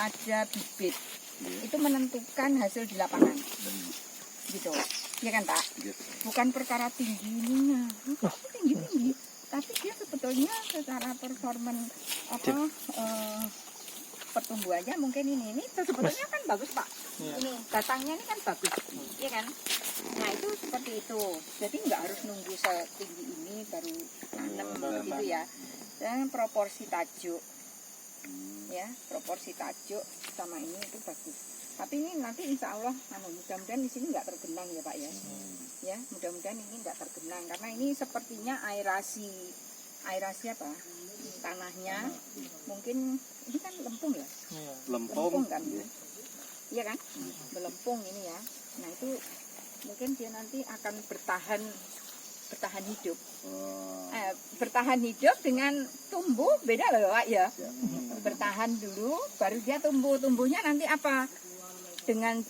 ada bibit, itu menentukan hasil di lapangan, gitu, ya kan Pak? Bukan perkara tingginya, tinggi, tapi dia sebetulnya secara performan pertumbuhannya mungkin ini sebetulnya kan bagus Pak. Ini batangnya ini kan bagus, ya kan? Nah itu seperti itu. Jadi nggak harus nunggu setinggi ini baru tanam gitu ya. Dan proporsi tajuk, ya proporsi tajuk sama ini itu bagus. Tapi ini nanti insya Allah, mudah-mudahan di sini nggak tergenang ya Pak ya. Ya mudah-mudahan ini nggak tergenang karena ini sepertinya aerasi apa? Tanahnya mungkin ini kan lempung ya, lempung kan, iya kan, melempung ini ya. Nah itu mungkin dia nanti akan bertahan hidup, bertahan hidup dengan tumbuh beda loh Pak ya. Bertahan dulu, baru dia tumbuhnya nanti apa? Dengan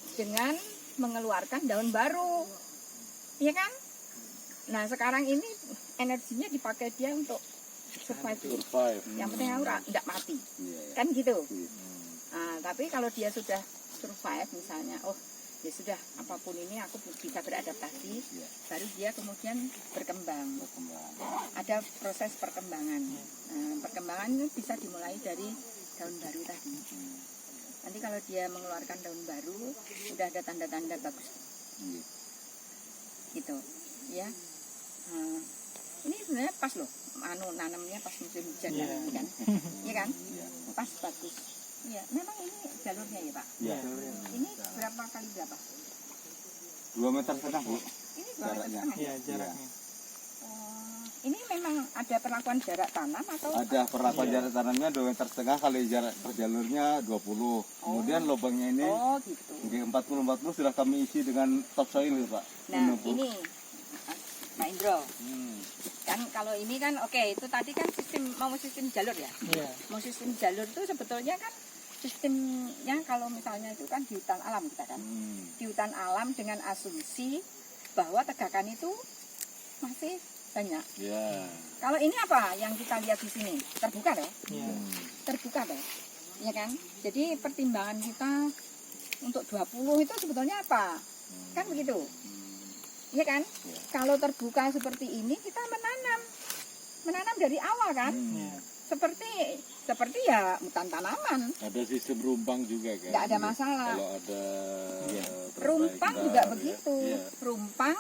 mengeluarkan daun baru, iya kan? Nah sekarang ini energinya dipakai dia untuk survive. Yang penting aku tidak mati, kan gitu. Nah, tapi kalau dia sudah survive misalnya, oh ya sudah apapun ini aku bisa beradaptasi, baru dia kemudian berkembang. Ada proses perkembangan. Perkembangan itu bisa dimulai dari daun baru tadi. Nanti kalau dia mengeluarkan daun baru, udah ada tanda-tanda bagus, gitu, ya. Ini sebenarnya pas loh, nanamnya pas musim hujan kan, iya kan, pas bagus. Ya, memang ini jalurnya ya Pak. Ini berapa kali berapa? 2,5 meter Bu. Ini 2,5 meter. Iya jaraknya. Ini memang ada perlakuan jarak tanam atau? Ada perlakuan jarak tanamnya 2,5 meter kali jarak jalurnya 20. Kemudian lubangnya ini gitu. 40 sudah kami isi dengan topsoil Pak. Nah ini Pak Indro. Kan kalau ini kan oke, itu tadi kan sistem jalur ya. Mau sistem jalur itu sebetulnya kan sistemnya kalau misalnya itu kan di hutan alam kita kan. Di hutan alam dengan asumsi bahwa tegakan itu masih banyak. Kalau ini apa yang kita lihat di sini? Terbuka loh. Terbuka loh. Ya kan? Jadi pertimbangan kita untuk 20 itu sebetulnya apa? Kan begitu. Iya kan? Kalau terbuka seperti ini kita menanam dari awal kan? Seperti ya hutan tanaman. Ada sistem rumpang juga kan? Nggak ada masalah. Kalau ada rumpang juga begitu. Rumpang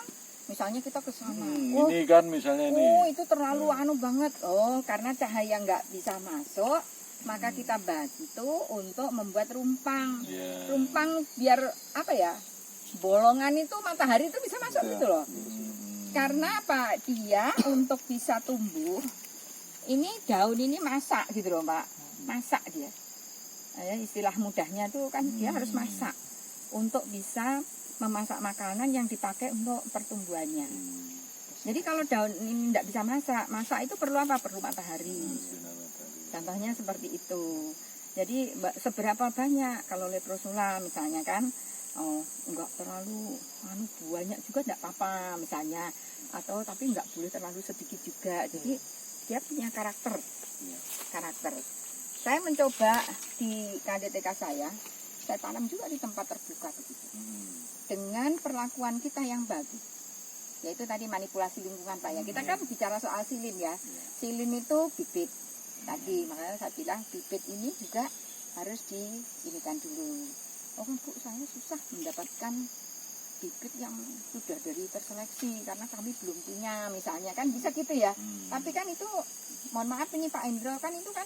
misalnya kita ke sana. Ini kan misalnya ini. Oh, itu terlalu banget. Oh, karena cahaya nggak bisa masuk, maka kita bantu untuk membuat rumpang. Rumpang biar apa ya? Bolongan itu matahari itu bisa masuk gitu loh. Karena apa? Dia untuk bisa tumbuh, ini daun ini masak gitu loh Pak. Masak dia. Istilah mudahnya tuh kan dia harus masak untuk bisa memasak makanan yang dipakai untuk pertumbuhannya. Jadi kalau daun ini tidak bisa masak itu perlu apa? Perlu matahari. Contohnya seperti itu. Jadi seberapa banyak kalau leprosula misalnya kan? Enggak terlalu banyak juga enggak apa-apa misalnya, atau tapi enggak boleh terlalu sedikit juga. Jadi dia punya karakter. Saya mencoba di KDTK saya tanam juga di tempat terbuka begitu. Dengan perlakuan kita yang bagus, yaitu tadi manipulasi lingkungan Pak ya. Kita kan bicara soal silin ya. Silin itu bibit tadi, makanya saya bilang bibit ini juga harus diinikan dulu. Oh Bu, saya susah mendapatkan bibit yang sudah dari terseleksi karena kami belum punya misalnya kan bisa gitu ya. Tapi kan itu mohon maaf ini Pak Indro kan itu kan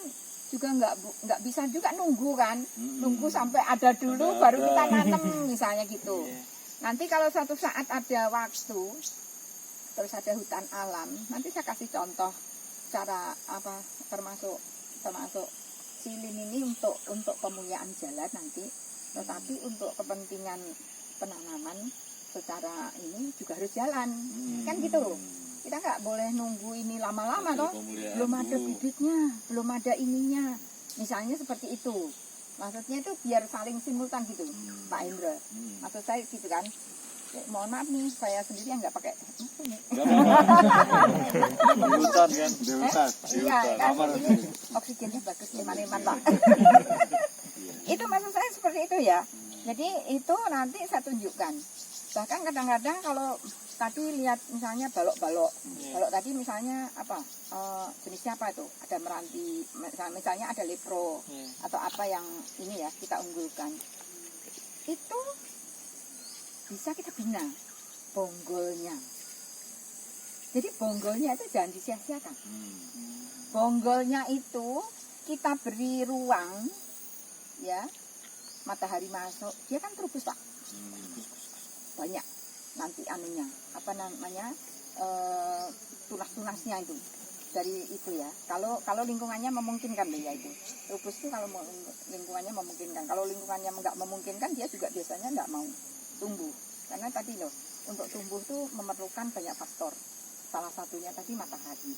juga nggak bisa juga nunggu kan. Nunggu sampai ada dulu baru kita tanam misalnya gitu. Nanti kalau suatu saat ada waktu terus ada hutan alam, nanti saya kasih contoh cara apa termasuk silin ini untuk pemuliaan jalan nanti. Tetapi untuk kepentingan penanaman secara ini juga harus jalan, kan gitu loh. Kita nggak boleh nunggu ini lama-lama toh, belum ada bibitnya, belum ada ininya. Misalnya seperti itu. Maksudnya itu biar saling simultan gitu, Pak Indra. Maksud saya gitu kan. Mohon maaf nih, saya sendiri yang nggak pakai. Di hutan kan? Di hutan. Iya, kan, oksigennya bagus, eman-eman Pak. Itu maksud saya seperti itu ya. Jadi itu nanti saya tunjukkan. Bahkan kadang-kadang kalau tadi lihat misalnya balok-balok. Balok tadi misalnya apa? Jenisnya apa itu? Ada meranti, misalnya ada lepro atau apa yang ini ya kita unggulkan. Itu bisa kita bina bonggolnya. Jadi bonggolnya itu jangan disia-siakan. Bonggolnya itu kita beri ruang, ya, matahari masuk, dia kan terubus Pak, banyak nanti anunya, apa namanya, tunas-tunasnya itu dari itu ya. Kalau lingkungannya memungkinkan loh ya itu, terubus itu kalau lingkungannya memungkinkan. Kalau lingkungannya nggak memungkinkan, dia juga biasanya nggak mau tumbuh, karena tadi loh, untuk tumbuh tuh memerlukan banyak faktor. Salah satunya tadi matahari.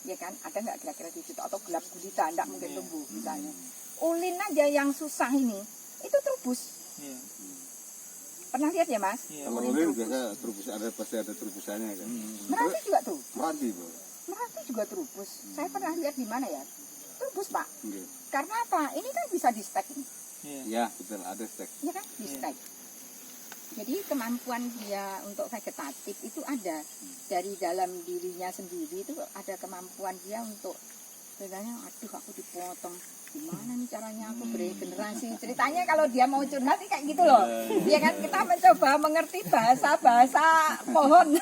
Ya kan, ada nggak kira-kira di situ, atau gelap gulita nggak mungkin tumbuh misalnya. Ulin aja yang susah ini itu terubus. Pernah lihat ya Mas? Kalau ulin biasa terubus, pasti ada terubusannya kan. Meranti juga tuh, Meranti Bu. meranti juga terubus. Saya pernah lihat di mana ya, terubus Pak. Nggih. Karena apa? Ini kan bisa di stack ini, Ya betul, ada stek. ya kan, di stack. Jadi kemampuan dia untuk vegetatif itu ada dari dalam dirinya sendiri, itu ada kemampuan dia untuk misalnya, aduh aku dipotong, gimana nih caranya aku beregenerasi. Ceritanya kalau dia mau curhat kayak gitu loh. Dia kan kita mencoba mengerti bahasa pohon.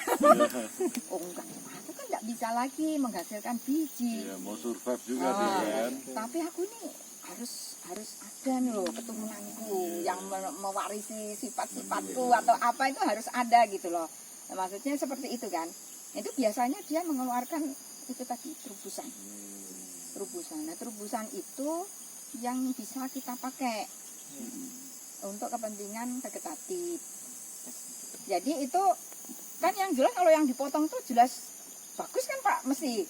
Oh enggak, aku kan enggak bisa lagi menghasilkan biji. Ya, mau survive juga dia kan. Tapi aku ini harus ada nih loh keturunanku yang mewarisi sifat-sifatku atau apa, itu harus ada gitu loh. Nah, maksudnya seperti itu kan. Itu biasanya dia mengeluarkan itu tadi terubusan. Nah, terubusan itu yang bisa kita pakai untuk kepentingan vegetatif. Jadi itu kan yang jelas kalau yang dipotong tuh jelas bagus kan Pak, mesti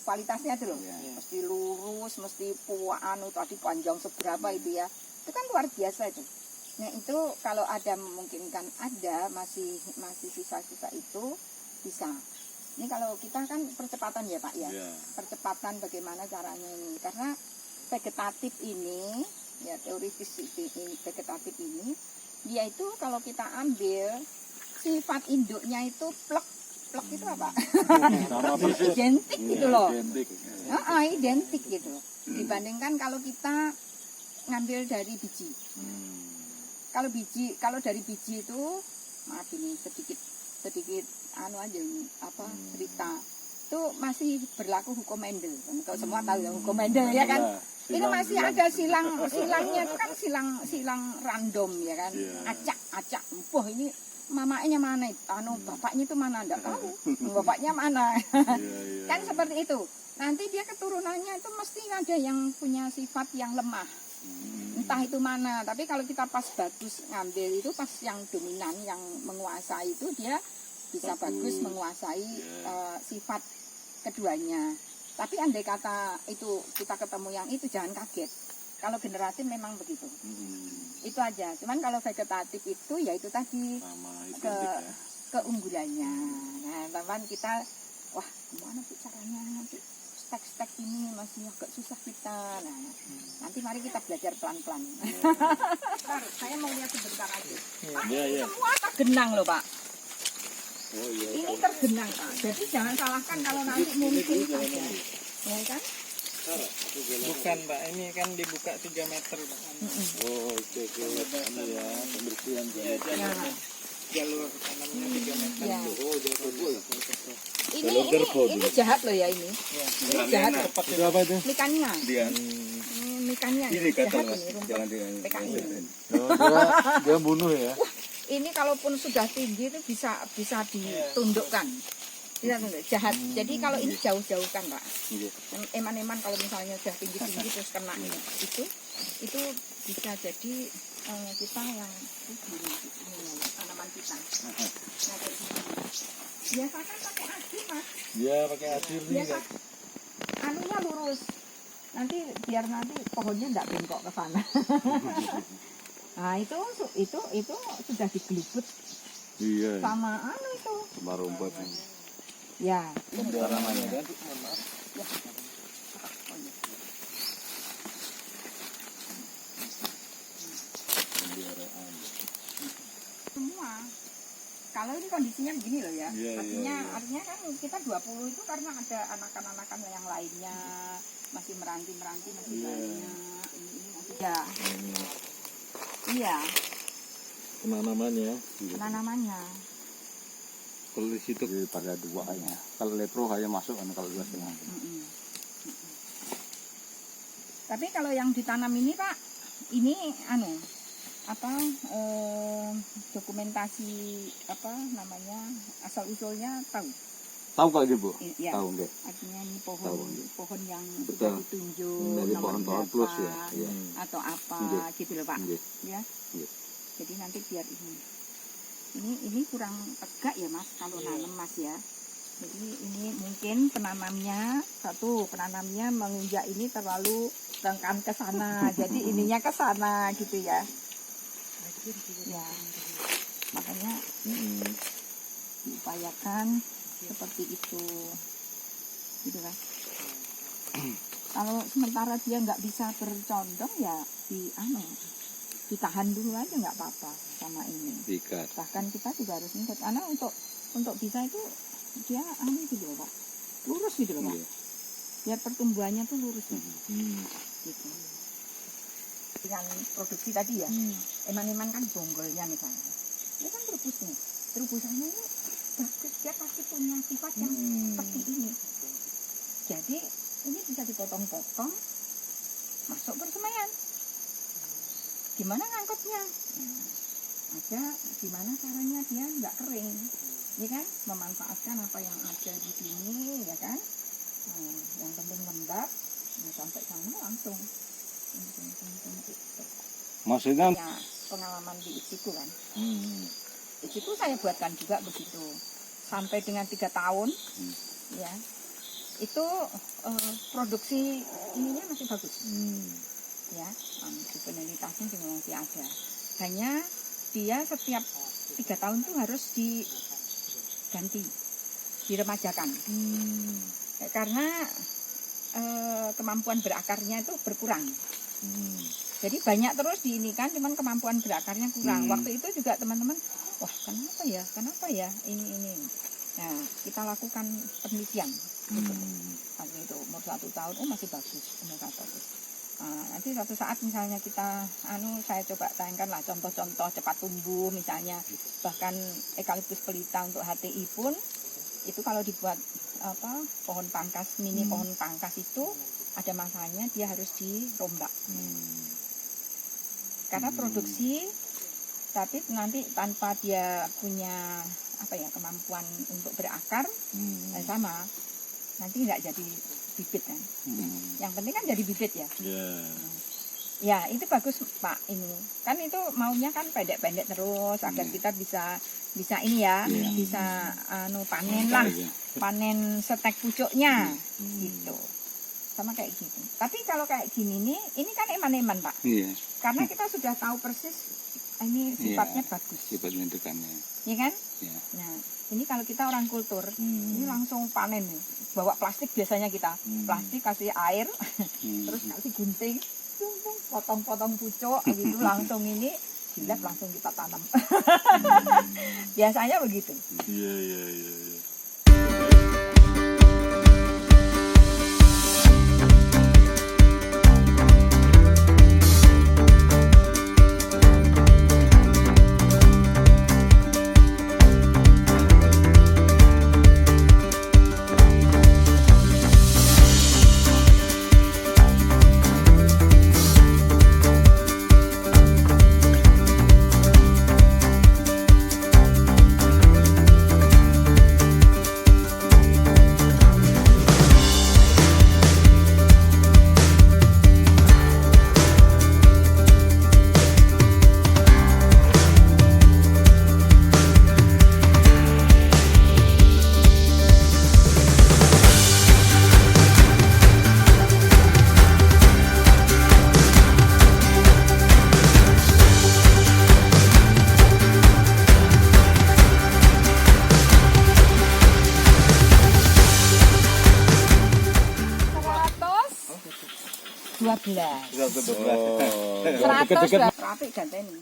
kualitasnya itu loh, mesti lurus, mesti anu tadi panjang seberapa itu ya, itu kan luar biasa itu. Nah itu kalau ada memungkinkan, ada masih sisa-sisa itu bisa. Ini kalau kita kan percepatan ya Pak ya, percepatan bagaimana caranya ini, karena vegetatif ini ya, teori fisik ini vegetatif ini, dia itu kalau kita ambil sifat induknya itu plek itu apa? Identik gitu loh. Identik gitu loh. Dibandingkan kalau kita ngambil dari biji. Kalau dari biji itu, maaf ini sedikit anu aja apa cerita. Itu masih berlaku hukum Mendel. Kalau semua tahu ya hukum Mendel ya kan. Ini masih ada silangnya itu kan silang random ya kan. Acak. Wah ini mamanya mana, bapaknya itu mana, enggak tahu, bapaknya mana. Kan seperti itu. Nanti dia keturunannya itu mesti ada yang punya sifat yang lemah, entah itu mana. Tapi kalau kita pas bagus ngambil itu, pas yang dominan, yang menguasai itu, dia bisa bagus menguasai sifat keduanya. Tapi andai kata itu kita ketemu yang itu, jangan kaget. Kalau generatif memang begitu. Itu aja. Cuman kalau vegetatif itu ya itu tadi keunggulannya. Nah, teman kita, wah gimana sih caranya nanti stek ini masih agak susah kita. Nah, nanti mari kita belajar pelan-pelan. Saya mau lihat sebentar aja. Pak, ini semua tergenang loh Pak. Ini tergenang Pak. Jadi jangan salahkan kalau nanti mungkin saja. Ya kan? Bukan Mbak, ini kan dibuka 3 meter Mbak. Oke. Ini ya, pembersihan Jalur tanamnya 3 meter. Ya. Jalur kerbau Ini jahat loh ya ini. Ini jahat. Itu apa itu? Mikania. Dia Mikania. ini kata jahat Mas, ini rumput jangan dia. PKI. Dia bunuh ya. Ini kalaupun sudah tinggi itu bisa ditundukkan. Jahat. Jadi kalau ini jauh-jauhkan Pak. Eman-eman kalau misalnya sudah tinggi-tinggi terus kena itu bisa jadi kita yang tanaman kita. Biasakan pakai adir Mas. Dia pakai adir nih. Biasa anunya lurus. Nanti biar nanti pohonnya enggak bengkok ke sana. Nah itu sudah digelubut sama anu itu. Sama rumput. Ya. Tanamannya. Semua. Kalau ini kondisinya begini loh ya. Iya, Artinya kan kita 20 itu karena ada anakan-anakan yang lainnya masih meranti masih banyak. Ini masih ya. Iya, Penanamannya. penanamannya. Kalau di situ Daripada 2 hanya. Kalau lepro hanya masuk kan kalau 2,5. Tapi kalau yang ditanam ini Pak, ini dokumentasi asal usulnya tahu. Tahu kalau Bu? Ya, Tahu nggih. artinya ini Tahu. pohon yang Betul. sudah ditunjuk Dari nomor pohon-pohon berapa, plus ya. Iya. atau apa Nggih. gitu loh Pak. Nggih. Ya. Nggih. Jadi nanti biar ini kurang tegak ya Mas kalau nanam Mas ya. Jadi ini mungkin penanamnya menginjak ini terlalu tengkan ke sana. Jadi ininya ke sana gitu ya. Ya. Makanya diupayakan seperti itu. Gitu kan. Kalau sementara dia nggak bisa bercondong ya ditahan dulu aja nggak apa-apa sama ini. Ikat. Bahkan kita juga harus ingat karena untuk bisa itu dia gitu loh Pak, lurus gitu loh Pak, Iya. biar pertumbuhannya tuh lurus gitu. Dengan produksi tadi ya, eman-eman kan bonggolnya misalnya, ini kan terubusannya ini bagus, dia pasti punya sifat yang seperti ini. Jadi ini bisa dipotong-potong, masuk persemaian. Gimana ngangkutnya? Ada gimana caranya dia nggak kering, ya kan? Memanfaatkan apa yang ada di sini, ya kan? Yang penting lembab, sampai sana langsung. Maksudnya Ya, pengalaman di Ichiku kan. Ichiku saya buatkan juga begitu. Sampai dengan 3 tahun, ya. Itu produksi ininya masih bagus. Ya, juvenilitasnya juga masih ada. Hanya dia setiap 3 tahun tuh harus diganti, diremajakan. Karena kemampuan berakarnya itu berkurang. Jadi banyak terus diinikan, cuman kemampuan berakarnya kurang. Waktu itu juga teman-teman, wah kenapa ya ini. Nah, kita lakukan penelitian. Gitu. Waktu itu umur 1 tahun, masih bagus umur 1 tahun. Nanti suatu saat misalnya kita saya coba tayangkan lah contoh-contoh cepat tumbuh misalnya, bahkan eukaliptus pelita untuk HTI pun itu kalau dibuat pohon pangkas mini pohon pangkas itu ada masanya dia harus dirombak karena produksi, tapi nanti tanpa dia punya kemampuan untuk berakar sama nanti nggak jadi bibit kan. Yang penting kan jadi bibit ya. Ya itu bagus Pak, ini kan itu maunya kan pendek-pendek terus agar kita bisa ini ya, bisa panen lah, panen setek pucuknya gitu, sama kayak gitu. Tapi kalau kayak gini nih, ini kan eman-eman Pak, karena kita sudah tahu persis ini sifatnya bagus, sifatnya dekannya. ya kan? Ya. Nah ini kalau kita orang kultur, ini langsung panen nih. Bawa plastik biasanya kita, plastik kasih air, terus kasih gunting, potong-potong pucuk, gitu langsung ini, dilap langsung kita tanam. Biasanya begitu. Iya. Satu 112 Oh. 100 rapi ganteni.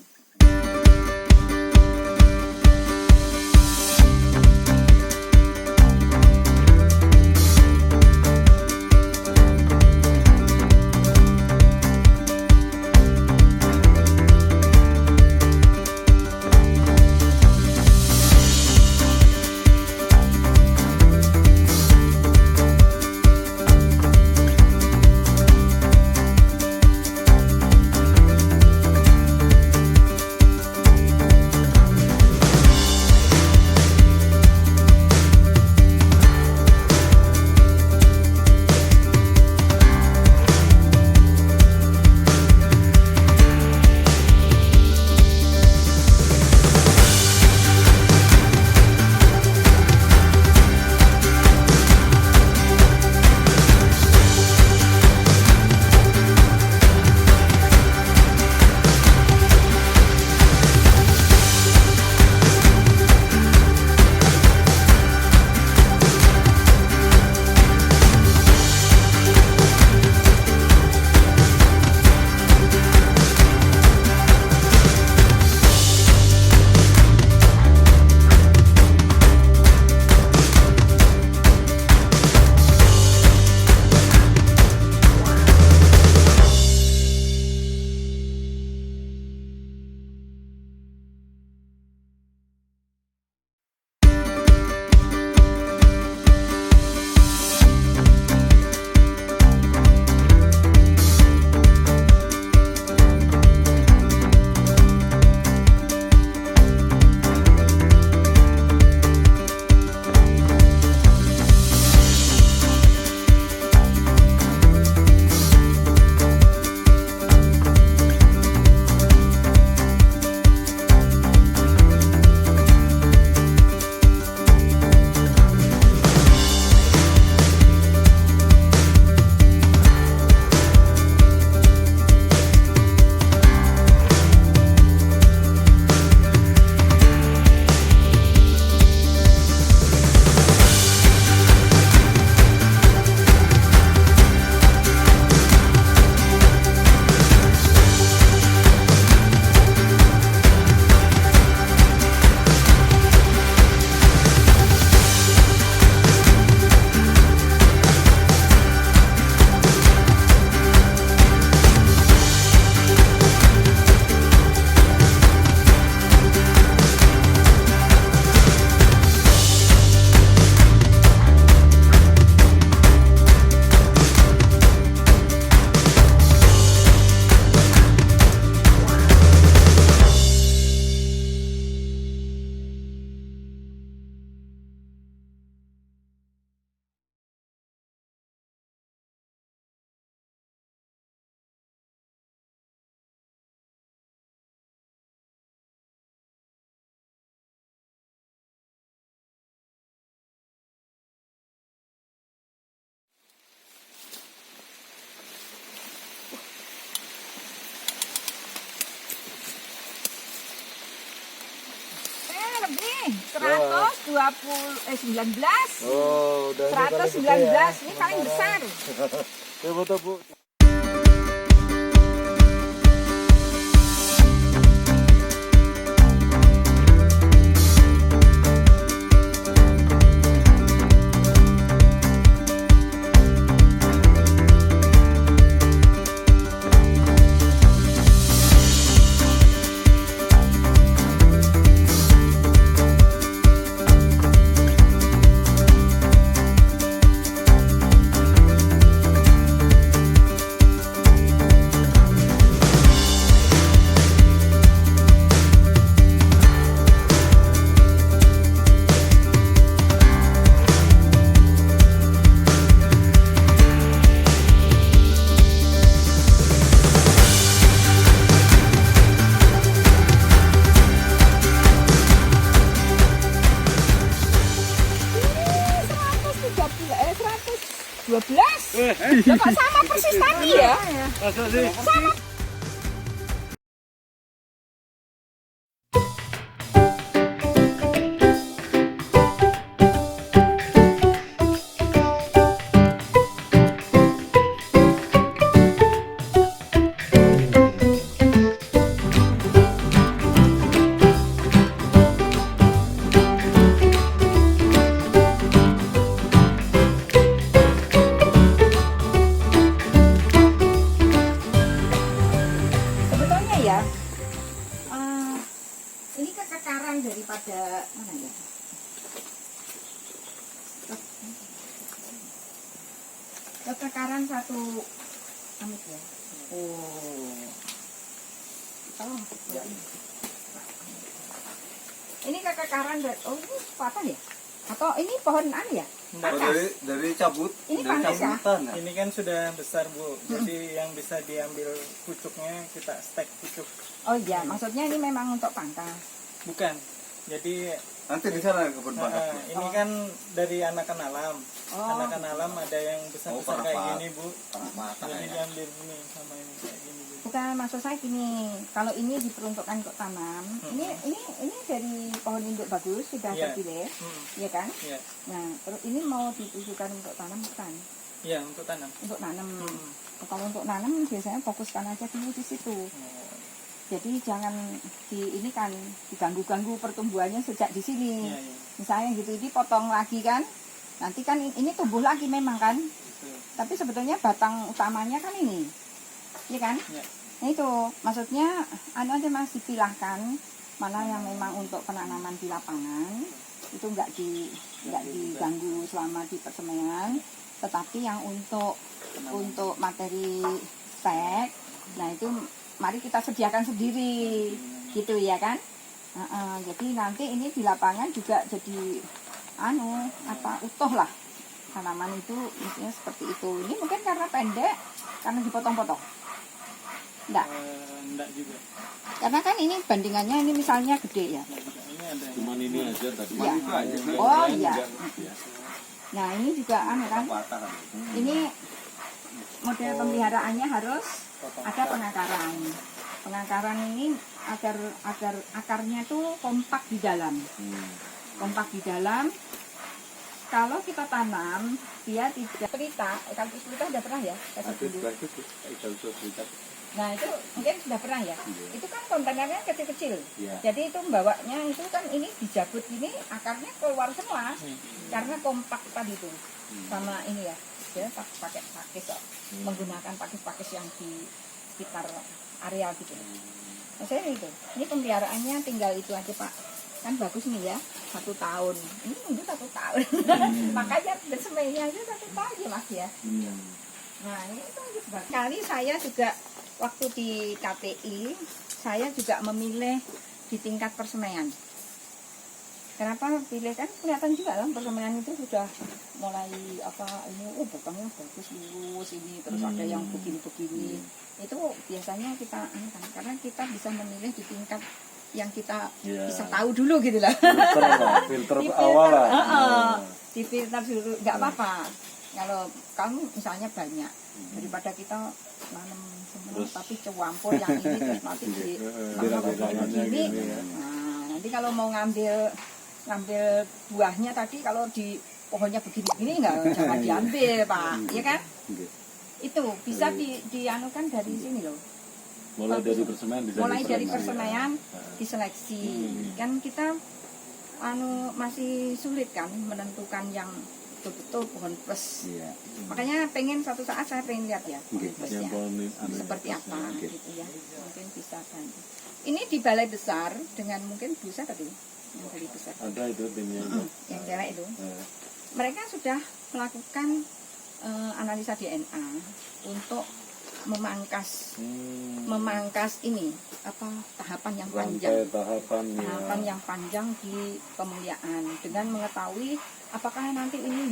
19. Oh, udah ini paling gede 119 ya. ini paling besar. Ya betul Bu. Kok sama persis tadi ya? Masa sih? Sebetulnya ya, ini kekekaran daripada mana ya? Kekekaran satu amit ya. Oh, ini kekekaran dari, oh ini apa ya? Atau ini pohon ya? Dari cabut, Ini dari panas ya? cabutan ya. Ini kan sudah besar Bu, jadi yang bisa diambil pucuknya kita stek pucuk. Oh iya, maksudnya ini memang untuk pangkas. Bukan, jadi Nanti di sana kebun pangkas. ini kan dari anakan alam. Oh. Anakan alam ada yang besar-besar kayak panas. gini Bu. Panas mata Jadi ya. diambil ini sama ini kayak gini Bu. Bukan, maksud saya gini, kalau ini diperuntukkan untuk tanam, ini dari pohon induk bagus sudah Iya. terpilih, Hmm, ya kan? iya. Nah, terus ini mau ditujukan untuk tanam bukan? Iya, untuk tanam. Untuk nanam. Hmm. Kalau untuk nanam biasanya fokuskan aja dulu di situ. Oh, Jadi jangan ini kan diganggu-ganggu pertumbuhannya sejak di sini. iya, iya. Misalnya gitu, ini potong lagi kan, nanti kan ini tumbuh lagi memang kan. Itu. Tapi sebetulnya batang utamanya kan ini, ya kan? Iya. Nah itu maksudnya anu aja Mas, dipilahkan mana yang memang untuk penanaman di lapangan itu nggak diganggu selama di persemaian, tetapi yang untuk materi stek, nah itu mari kita sediakan sendiri gitu ya kan. Jadi nanti ini di lapangan juga jadi utuh lah tanaman itu, misalnya seperti itu. Ini mungkin karena pendek, karena dipotong-potong. Enggak. Enggak juga. Karena kan ini bandingannya ini misalnya gede ya. Enggak juga. Ini ada. Cuman ini aja tadi. Iya. Itu aja. Oh iya. Nah ini juga kan. Patah kan. Ini model pemeliharaannya harus ada pengakaran. Pengakaran ini agar akarnya tuh kompak di dalam. Kompak di dalam. Kalau kita tanam, dia tidak pelita. Eukaliptus pelita udah pernah ya? Kasih dulu. Nah itu mungkin sudah pernah ya. Itu kan kontainernya kecil-kecil. Iya. Jadi itu bawanya itu kan ini dijabut ini akarnya keluar semua karena kompak tadi itu sama ini ya. Dia pakai pakis kok. Menggunakan pakis-pakis yang di sekitar area gitu. Maksudnya itu. Ini pemeliharaannya tinggal itu aja Pak. Kan bagus nih ya, 1 tahun. Ini nunggu 1 tahun. Makanya semainya aja 1 tahun ya Mas ya. Nah ini itu bagus. Kali saya juga waktu di KPI, saya juga memilih di tingkat persemaian. Kenapa pilih? Kan kelihatan juga lah persemaian itu sudah mulai ini, batangnya bagus lurus ini, terus ada yang begini-begini. Itu biasanya kita karena kita bisa memilih di tingkat yang kita bisa tahu dulu gitu lah. Filter awal lah. Di filter dulu, nggak apa-apa. Kalau kamu misalnya banyak, daripada kita nanam semua tapi campur yang ini terus nanti di begini. Nah, nanti kalau mau ngambil ngambil buahnya tadi kalau di pohonnya begini-begini jangan diambil Pak, ya kan? Oke. Itu bisa dianukan dari sini loh. Mulai dari persemaian bisa Mulai dari disertai. persemaian diseleksi. Kan kita masih sulit kan menentukan yang betul-betul pohon plus. Iya. Makanya pengen suatu saat saya pengen lihat ya pohon Oke. plus Yang ya. pohon Seperti apa Oke. gitu ya. Mungkin bisa bantu. Ini di balai besar dengan mungkin busa tadi yang balai besar. ada itu timnya itu. Yang cewek itu. Eh, Mereka sudah melakukan analisa DNA untuk memangkas ini apa tahapan yang panjang. rantai tahapan Tahapan ya. yang panjang di pemuliaan dengan mengetahui apakah nanti ini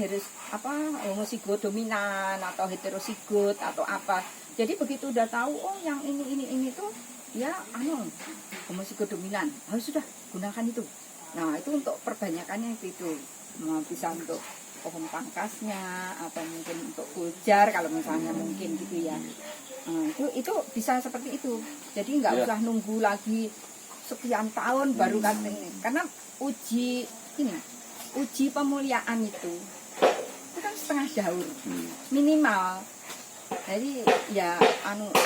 homosigot dominan atau heterosigot atau apa. Jadi begitu udah tahu oh yang ini tuh ya homosigot dominan, harus sudah gunakan itu. Nah, itu untuk perbanyakannya itu. Bisa untuk pohon pangkasnya atau mungkin untuk kuljar kalau misalnya mungkin gitu ya. Nah, itu bisa seperti itu. Jadi nggak usah nunggu lagi sekian tahun baru ini. Karena uji pemuliaan itu kan setengah daur minimal. Jadi ya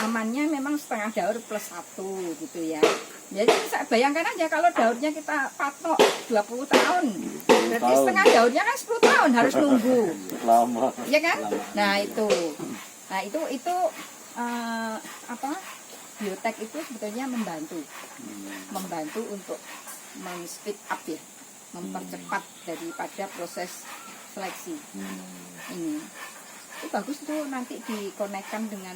amannya memang setengah daur plus 1 gitu ya. Jadi bayangkan aja kalau daurnya kita patok 20 tahun. Berarti setengah daurnya kan 10 tahun harus nunggu. Lama. Iya kan? Nah, itu biotek itu sebetulnya membantu untuk men-speed up ya, mempercepat daripada proses seleksi ini. Itu bagus tuh nanti dikonekkan dengan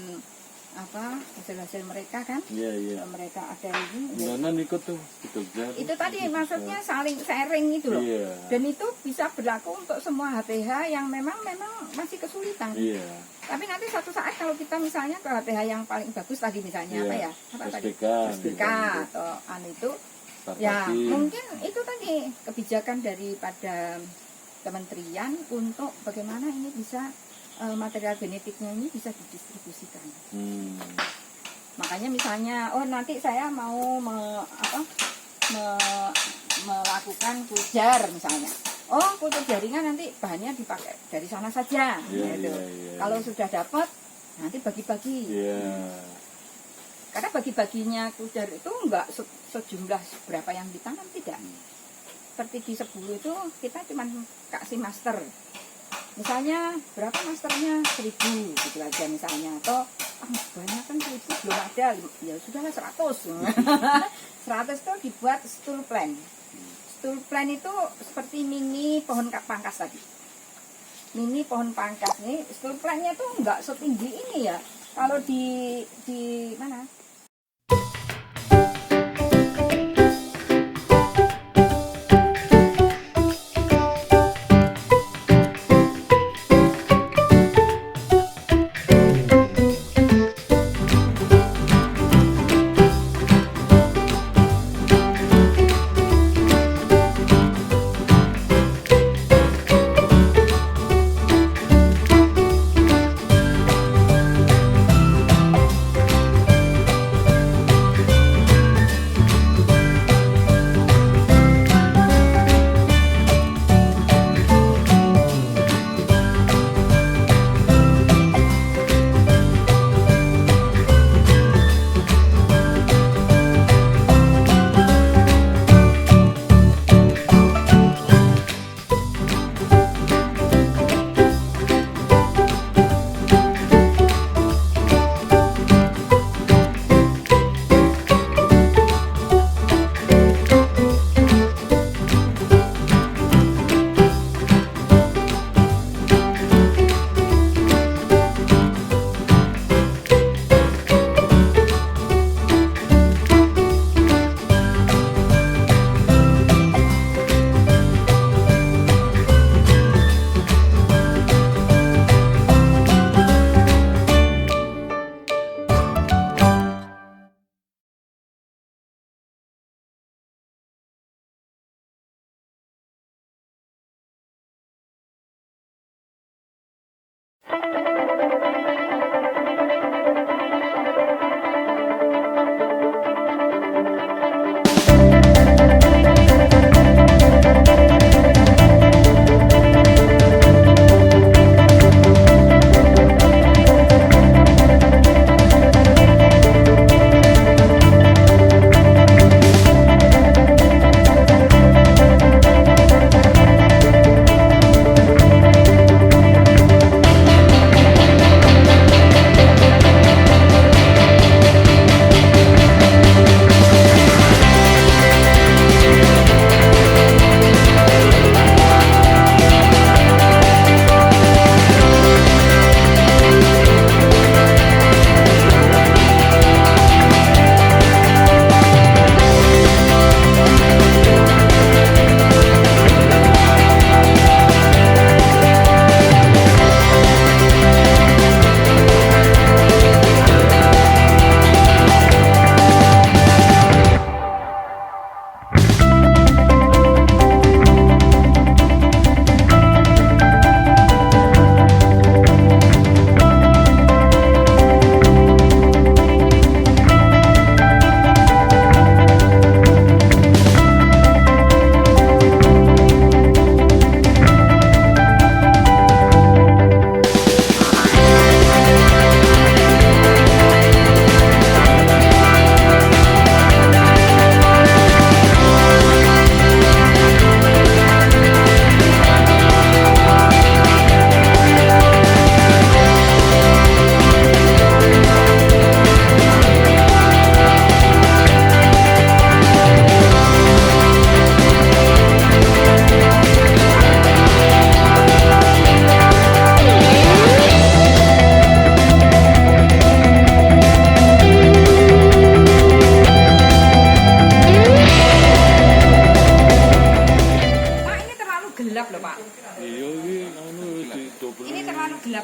hasil-hasil mereka kan. Iya. Kalau mereka ada ini Danan ikut tuh di Jogja. itu tadi maksudnya saling sharing itu loh. Iya. Dan itu bisa berlaku untuk semua HTH yang memang masih kesulitan. Iya. Tapi nanti suatu saat kalau kita misalnya ke HTH yang paling bagus tadi misalnya Iya. apa tadi? SPK. SPK atau itu Startup ya team. mungkin itu tadi kebijakan daripada kementerian untuk bagaimana ini bisa material genetiknya ini bisa didistribusikan. Makanya misalnya nanti saya mau melakukan kuljar misalnya. Kultur jaringan nanti bahannya dipakai dari sana saja. Iya, gitu. iya. Kalau sudah dapat nanti bagi-bagi. Iya. Karena bagi-baginya kuljar itu enggak sejumlah berapa yang ditanam, tidak. Seperti di Sebulu itu kita cuma kasih master. Misalnya berapa masternya 1.000 gitu aja misalnya. Atau banyak kan 1.000 belum ada, ya sudahlah 100. 100 itu dibuat stool plan. Stool plan itu seperti mini pohon pangkas tadi. Mini pohon pangkas nih, stool plan-nya tuh enggak setinggi ini ya. Kalau di mana?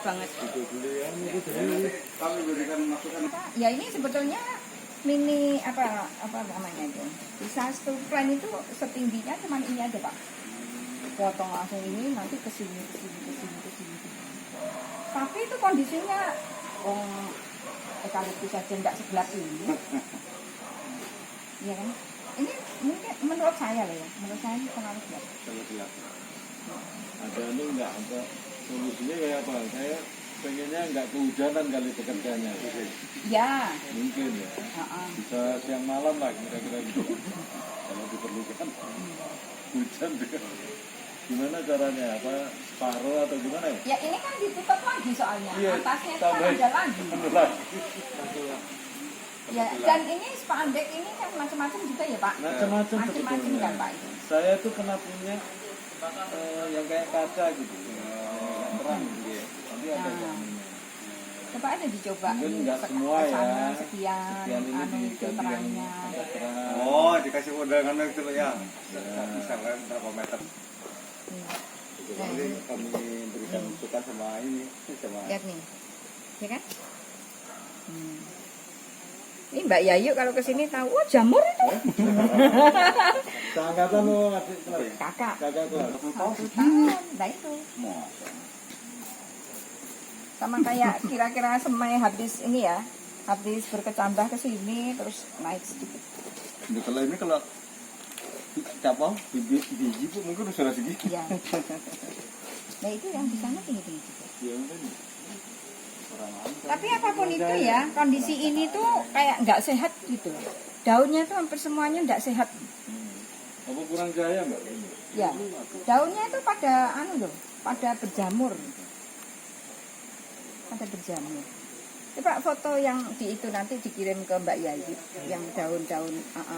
banget. Itu dulu ya, itu dulu. Kami berikan masukan. Ya ini sebetulnya mini apa namanya itu. Bisa steel plan itu setingginya cuma ini aja Pak. Potong langsung ini nanti ke sini. Tapi itu kondisinya eukaliptus saja enggak sebelah ini. Iya kan? Ini mungkin menurut saya loh ya. Menurut saya ini pengaruh ya. Kalau gelap. Ada ini enggak ada solusinya kayak apa? Saya pengennya enggak kehujanan kali pekerjaannya. Ya. Mungkin ya. Bisa siang malam lah kira-kira gitu. Kalau diperlukan hujan juga. Gimana caranya? Apa separuh atau gimana ya? Ya ini kan ditutup lagi soalnya. Iya, Atasnya itu kan tambahin. ada lagi. Bener lagi. Ya, dan ini spandek ini kan macam-macam juga ya Pak. Macam-macam Macam-macam sebetulnya. kan Pak. Saya tuh pernah punya yang kayak kaca gitu, yang terang gitu ya. Nanti ada Nah. jaminnya. Coba aja dicoba. Mungkin Ini nggak semua ya. kesana sekian, Sekian ini anu itu diganti terangnya. yang agak terang. Oh, dikasih undangan itu loh ya. Misalkan berapa meter. Jadi kami berikan masukan sama ini, sama Lihat nih, ya kan? Ini Mbak Yayu kalau kesini tahu, oh jamur itu. Seangkatan lo adik kelas. Kakak. Kakak kelas. 1 tahun, nah itu. Sama kayak kira-kira semai habis ini ya, habis berkecambah ke sini terus naik sedikit. Nah, kalau ini kalau capau biji pun mungkin udah segini. Ya. Nah itu yang di sana tinggi-tinggi juga. Ya mungkin. Tapi apapun itu ya, kondisi ini tuh kayak nggak sehat gitu. Daunnya tuh hampir semuanya nggak sehat. Apa kurang jaya mbak? Ya, daunnya itu pada pada berjamur. Pada berjamur. Coba foto yang di itu nanti dikirim ke Mbak Yayu, yang daun-daun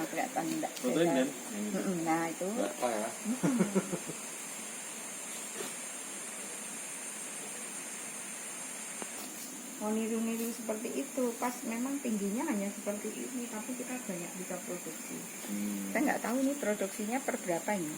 kelihatan enggak Fotoin kan? sehat. Nah itu. Apa ya? Mau niru-niru seperti itu, pas memang tingginya hanya seperti ini, tapi kita banyak bisa produksi. Kita nggak tahu nih produksinya per berapa ini.